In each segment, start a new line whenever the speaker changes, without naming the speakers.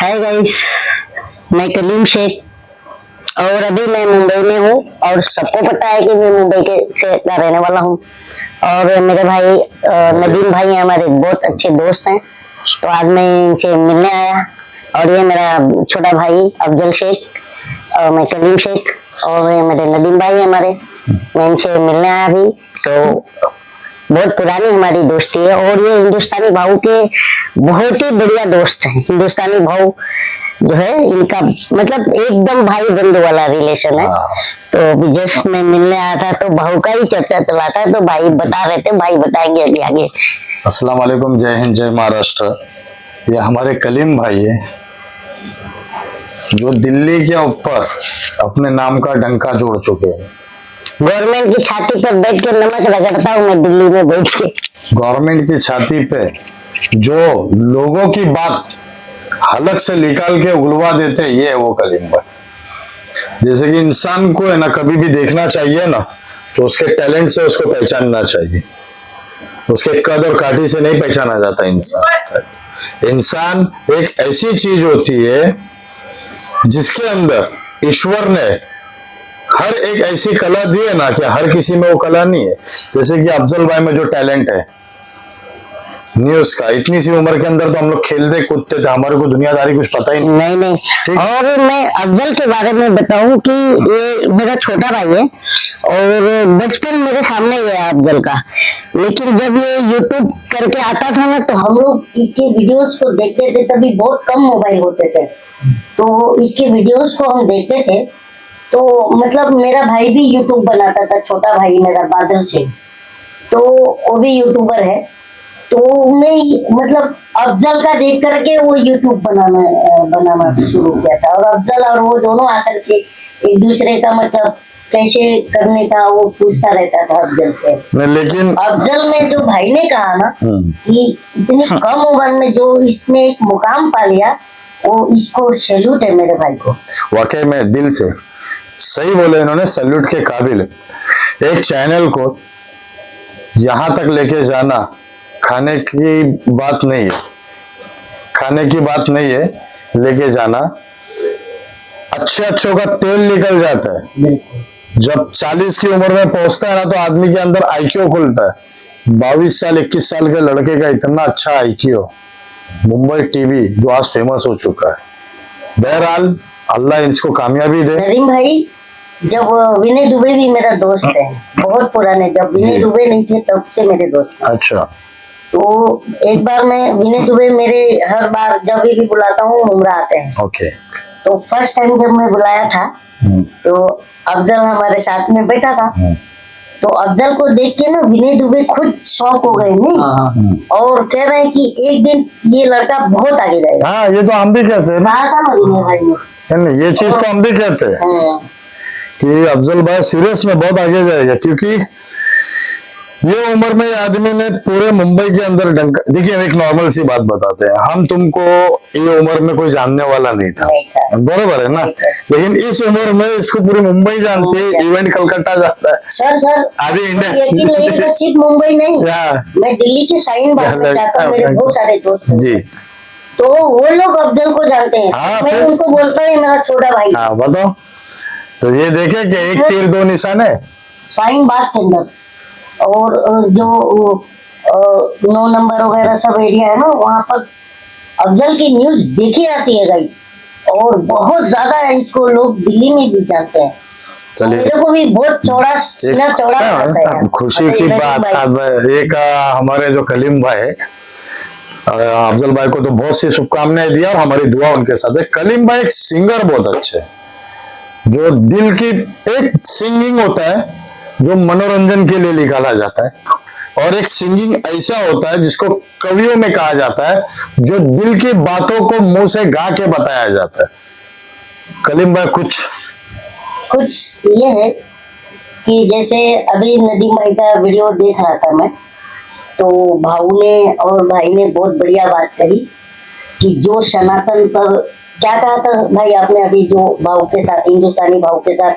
Hi guys, मैं कलीम शेख और अभी मैं मुंबई में हूँ और सबको पता है कि मैं मुंबई के से का रहने वाला हूँ। और मेरे भाई नदीम भाई हैं, हमारे बहुत अच्छे दोस्त हैं। तो आज मैं इनसे मिलने आया और ये मेरा छोटा भाई अफजल शेख और मैं कलीम शेख और ये मेरे नदीम भाई हैं हमारे। मैं इनसे मिलने आया अभी। तो बहुत पुरानी हमारी दोस्ती है और ये हिंदुस्तानी भाव के बहुत ही बढ़िया दोस्त हैं। हिंदुस्तानी भाव जो है इनका मतलब एकदम भाई बंधु वाला रिलेशन है। तो अभी जस्ट मैं मिलने आया था तो भाव का ही चर्चा चला था, तो भाई बता रहे थे, भाई बताएंगे अभी आगे।
अस्सलाम वालेकुम, जय हिंद, जय महाराष्ट्र। ये हमारे कलीम भाई है जो दिल्ली के ऊपर अपने नाम का डंका जोड़ चुके हैं।
गवर्नमेंट की छाती पर बैठ के नमक रगड़ता हूँ मैं दिल्ली में बैठ के।
गवर्नमेंट की छाती पे जो लोगों की बात हलक से निकाल के उगलवा देते हैं, ये है वो कलीम भाई। जैसे कि इंसान को है ना कभी भी देखना चाहिए ना तो उसके टैलेंट से उसको पहचानना चाहिए, उसके कद और काठी से नहीं पहचाना जाता इंसान। इंसान एक ऐसी चीज होती है जिसके अंदर ईश्वर ने हर एक ऐसी कला दी है ना कि हर किसी में वो कला नहीं है। जैसे कि अफजल भाई में जो टैलेंट है न्यूज का, इतनी सी उम्र के अंदर तो हम लोग खेलते कूदते थे, हमारे को दुनियादारी कुछ पता ही
नहीं। नहीं और मैं अफजल के बारे में बताऊं कि ये मेरा छोटा भाई है और बचपन मेरे सामने गया अफजल का। लेकिन जब ये यूट्यूब करके आता था ना तो हम लोग इसके वीडियोस को देखते थे। तभी बहुत कम मोबाइल होते थे तो इसके वीडियोस को हम देखते थे। तो मतलब मेरा भाई भी यूट्यूब बनाता था, छोटा भाई मेरा बादल से, तो वो भी यूट्यूबर है। तो मैं मतलब अफजल का देख करके वो यूट्यूब बनाना शुरू किया था। और अफजल और वो दोनों आकर के एक दूसरे का मतलब कैसे करने का वो पूछता रहता था अफजल से।
लेकिन
अफजल में जो भाई ने कहा ना कि इतनी कम उम्र में जो इसने एक मुकाम पा लिया, वो इसको सैल्यूट है मेरे भाई को।
वाकई में दिल से सही बोले इन्होंने, सैल्यूट के काबिल। एक चैनल को यहां तक लेके जाना खाने की बात नहीं है, खाने की बात नहीं है, लेके जाना अच्छे अच्छों का तेल निकल जाता है। जब 40 की उम्र में पहुंचता है ना तो आदमी के अंदर आईक्यू खुलता है। 22 साल 21 साल के लड़के का इतना अच्छा आईक्यू, मुंबई टीवी जो आज फेमस हो चुका है। बहरहाल अल्लाह इसको कामयाबी दे।
नदीम भाई, जब विनय दुबे भी मेरा दोस्त है, बहुत पुराने, जब विनय दुबे नहीं थे तब से मेरे दोस्त। अच्छा। तो एक बार मैं विनय दुबे मेरे हर बार जब भी बुलाता हूँ मुमरा आते हैं।
ओके।
तो फर्स्ट टाइम जब मैं बुलाया था तो अफजल हमारे साथ में बैठा था। तो अफजल को देख के ना विनय दुबे खुद शौक हो गए नहीं, और कह रहे हैं कि एक दिन ये लड़का बहुत आगे जाएगा।
हाँ, ये तो हम भी कहते हैं ना।
कहा था ना विनय भाई ने,
ये चीज तो हम भी कहते हैं कि अफजल भाई सीरियस में बहुत आगे जाएगा, क्योंकि ये उम्र में आदमी ने पूरे मुंबई के अंदर डंका। देखिए एक नॉर्मल सी बात बताते हैं, हम तुमको ये उम्र में कोई जानने वाला नहीं था, बरोबर है ना। लेकिन इस उम्र में इसको पूरी मुंबई जानती है, इवेंट कलकत्ता जाता है।
सर
आधी इंडिया,
यकीन नहीं, सिर्फ मुंबई नहीं, मैं दिल्ली के शाहीन बाग में जाता हूँ, मेरे बहुत सारे दोस्त जी, तो वो लोग अफजल को जानते हैं। मैं उनको बोलता हूँ मेरा छोटा भाई।
हाँ बताओ। तो ये देखे कि एक तीर दो निशान है
शाहीन बाग के अंदर, और जो 9 नंबर वगैरह सब एरिया है ना, वहाँ पर अफजल की न्यूज देखी जाती है गाइस, और बहुत ज्यादा इसको लोग दिल्ली में भी जानते हैं। मेरे को भी बहुत चौड़ा सीना चौड़ा लगता है।
खुशी की बात। अब एक हमारे जो कलीम भाई है, अफजल भाई को तो बहुत सी शुभकामनाएं दिया और हमारी दुआ उनके साथ है। कलीम भाई एक सिंगर बहुत अच्छे, जो दिल की एक सिंगिंग होता है जो मनोरंजन के लिए निकाला जाता है, और एक सिंगिंग ऐसा होता है जिसको कवियों में कहा जाता है, जो दिल की बातों को मुंह से गा के बताया जाता है। कलीम भाई कुछ
ये है कि जैसे अभी नदीम भाई का वीडियो देख रहा था मैं, तो भाऊ ने और भाई ने बहुत बढ़िया बात कही कि जो सनातन पर क्या कहा था भाई आपने अभी, जो भाव के साथ, हिंदुस्तानी भाव के साथ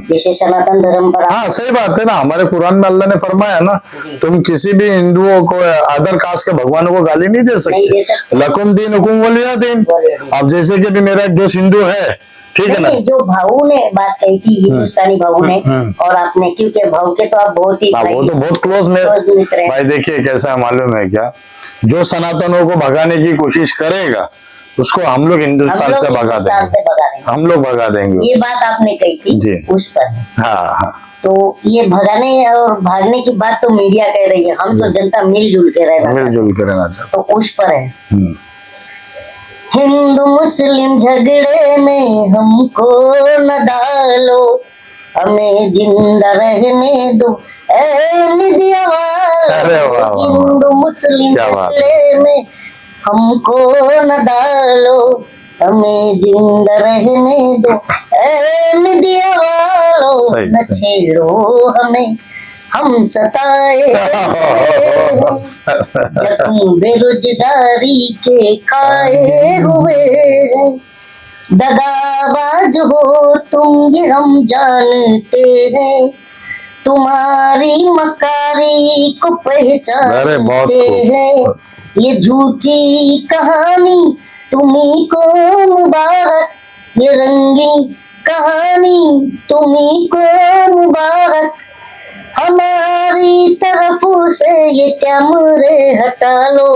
जैसे सनातन धर्म पर
हाँ सही बात है ना, हमारे कुरान में अल्लाह ने फरमाया ना, तुम किसी भी हिंदुओं को, अदर कास्ट के भगवानों को गाली नहीं दे सकते। लकुम दीन हुकुम वलिया दीन। अब जैसे कि भी मेरा एक दोस्त हिंदू है, ठीक है ना,
जो भाऊ ने बात कही थी, हिंदुस्तानी भाऊ ने और आपने, क्योंकि भाऊ के तो आप बहुत ही
वो तो बहुत क्लोज मित्र है भाई। देखिए कैसा मालूम है क्या, जो सनातनों को भगाने की कोशिश करेगा उसको हम लोग हिंदुस्तान से भगा देंगे, हम लोग भगा देंगे।
ये बात आपने कही थी जी, उस पर।
हाँ हाँ,
तो ये भगाने और भागने की बात तो मीडिया कह रही है, हम तो जनता मिलजुल के रहना चाहते, तो उस पर है। हिंदू मुस्लिम झगड़े में हमको न डालो, हमें जिंदा रहने दो ऐ मीडिया वालों। हिंदू मुस्लिम झगड़े में हमको न डालो, हमें जिंदा रहने दो ऐ मीडिया वालों। न छेड़ो हमें, हम सताए जख्म बेरोजगारी के खाए हुए। दगाबाज हो तुम ये हम जानते हैं, तुम्हारी मकारी को पहचानते हैं। ये झूठी कहानी तुम्ही को मुबारक, ये रंगीन कहानी तुम्ही को मुबारक। हमारी तरफ से ये कैमरे हटा लो,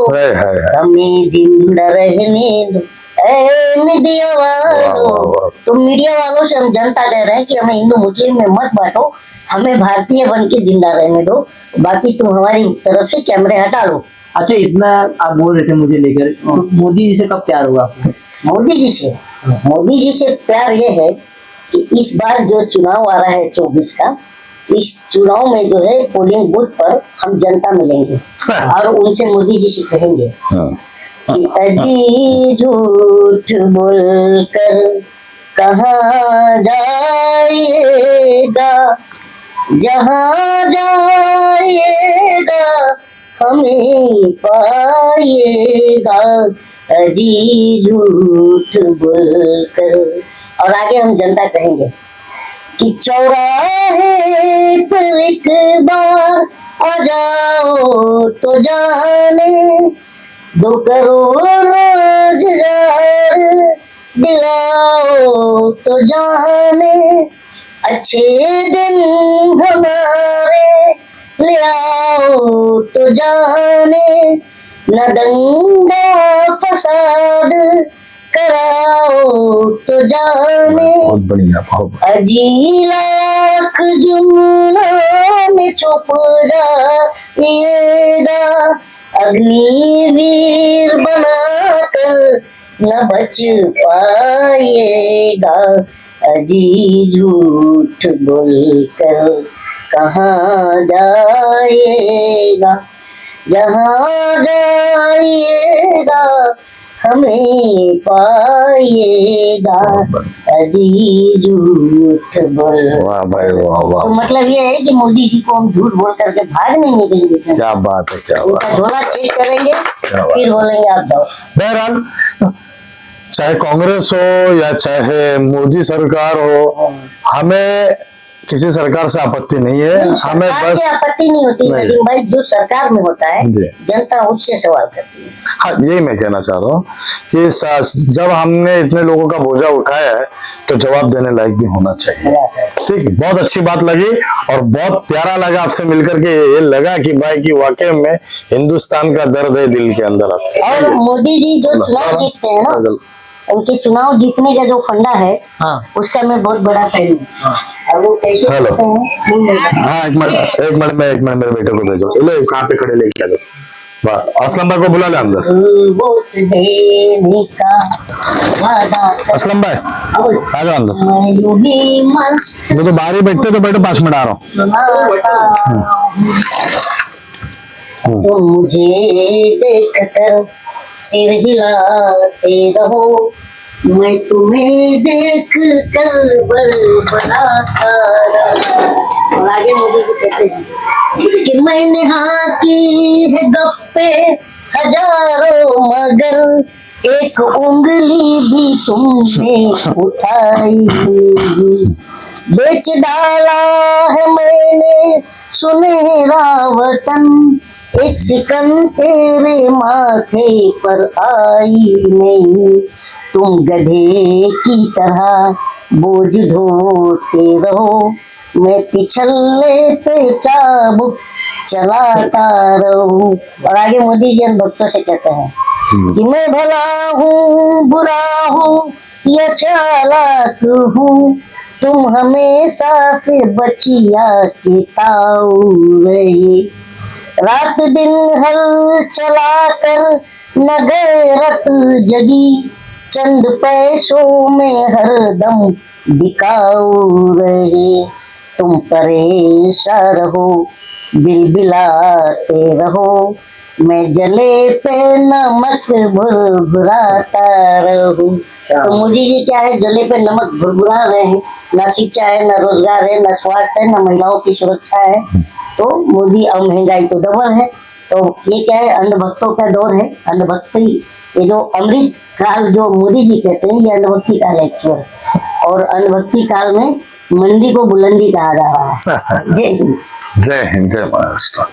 हमें जिंदा रहने दो ऐ मीडिया वालों। तो मीडिया वालों से हम जनता कह रहे हैं कि हमें हिंदू मुस्लिम में मत बांटो, हमें भारतीय बन के जिंदा रहने दो, बाकी तुम हमारी तरफ से कैमरे हटा लो।
अच्छा, इतना आप बोल रहे थे मुझे लेकर, तो मोदी जी से कब प्यार हुआ आपको?
मोदी जी से प्यार ये है कि इस बार जो चुनाव आ रहा है 24 का, इस चुनाव में जो है पोलिंग बूथ पर हम जनता मिलेंगे और उनसे मोदी जी से कहेंगे कि अजी झूठ बोलकर कहाँ जाइएगा, जहाँ जाइएगा हमें पाइएगा, अजी झूठ बोलकर। और आगे हम जनता कहेंगे कि चौराहे पर एक बार आ जाओ तो जाने, 2 करोड़ रोजगार दिलाओ तो जाने, अच्छे दिन हमारे ले आओ तो जाने, न दंगा फसाद कराओ तो जाने।
बहुत बढ़िया,
अजी लाख जुमलों में छुप जाइएगा, अग्निवीर बनाकर न बच पाइएगा, अजी झूठ बोलकर कहाँ जाइएगा, जहाँ जाइएगा हमें पाइएगा, अजी झूठ बोल।
वाह भाई वाह वाह।
तो मतलब ये है कि मोदी जी को हम झूठ बोल करके भाग नहीं देंगे।
क्या बात है, क्या बात है।
झोला चेक करेंगे फिर बोलेंगे आप दो।
बहरहाल चाहे कांग्रेस हो या चाहे मोदी सरकार हो, हमें किसी सरकार से आपत्ति नहीं है, हमें बस
आपत्ति नहीं होती, लेकिन भाई जो सरकार में होता है जनता उससे सवाल करती है।
हाँ, यही मैं कहना चाह रहा हूँ कि जब हमने इतने लोगों का बोझा उठाया है तो जवाब देने लायक भी होना चाहिए। ठीक है, बहुत अच्छी बात लगी और बहुत प्यारा लगा आपसे मिलकर के। ये लगा कि भाई की वाकई में हिंदुस्तान का दर्द है दिल के अंदर।
और मोदी जी जो चुनाव जीतते हैं ना, उनके चुनाव जीतने का जो फंडा है, उसका मैं बहुत बड़ा फैन हूँ। अब वो कैसे करते हैं?
हाँ, एक मिनट मेरे बेटे को भेजो। ले, कहाँ पे खड़े लेके आ जाओ। असलम भाई को बुला ले अंदर। असलम भाई आ जाओ अंदर। मैं तो बाहर ही बैठते, तो बैठो 5 मिनट आ रहा हूँ।
तो मुझे देख कर सिर हिलाते रहो, मैं तुम्हें देख कर बड़बड़ाता रहा। और आगे मुझे कहते हैं कि मैंने हाँ की है गप्पे हजारों, मगर एक उंगली भी तुमने उठाई नहीं। बेच डाला है मैंने सुनहरा वतन, एक सिकन तेरे माथे पर आई नहीं। तुम गधे की तरह बोझ ढोते रहो, मैं पिछले पे चाबुक चलाता रहूं। और आगे मोदी जी इन भक्तों से कहते हैं कि मैं भला हूँ बुरा हूँ या चालाक हूँ, तुम हमेशा पे बचिया के ताऊ रहे। रात दिन हल चला कर न गैरत जगी, चंद पैसों में हरदम बिकाऊ रहे। तुम परेशान रहो बिलबिलाते रहो, मैं जले पे नमक भुरभुराता रहूं। तो मोदी जी क्या है, जले पे नमक भुरभुरा रहे हैं। न शिक्षा है, न रोजगार है, न स्वास्थ्य है, न महिलाओं की सुरक्षा है। तो मोदी और महंगाई तो डबल है। तो ये क्या है, अंधभक्तों का दौर है। अंधभक्ति, ये जो अमृत काल जो मोदी जी कहते हैं, ये अंधभक्ति काल है एक्चुअल। और अंधभक्ति काल में मंदी को बुलंदी कहा जा रहा है। जय हिंद।
जय हिंद, जय महाराष्ट्र।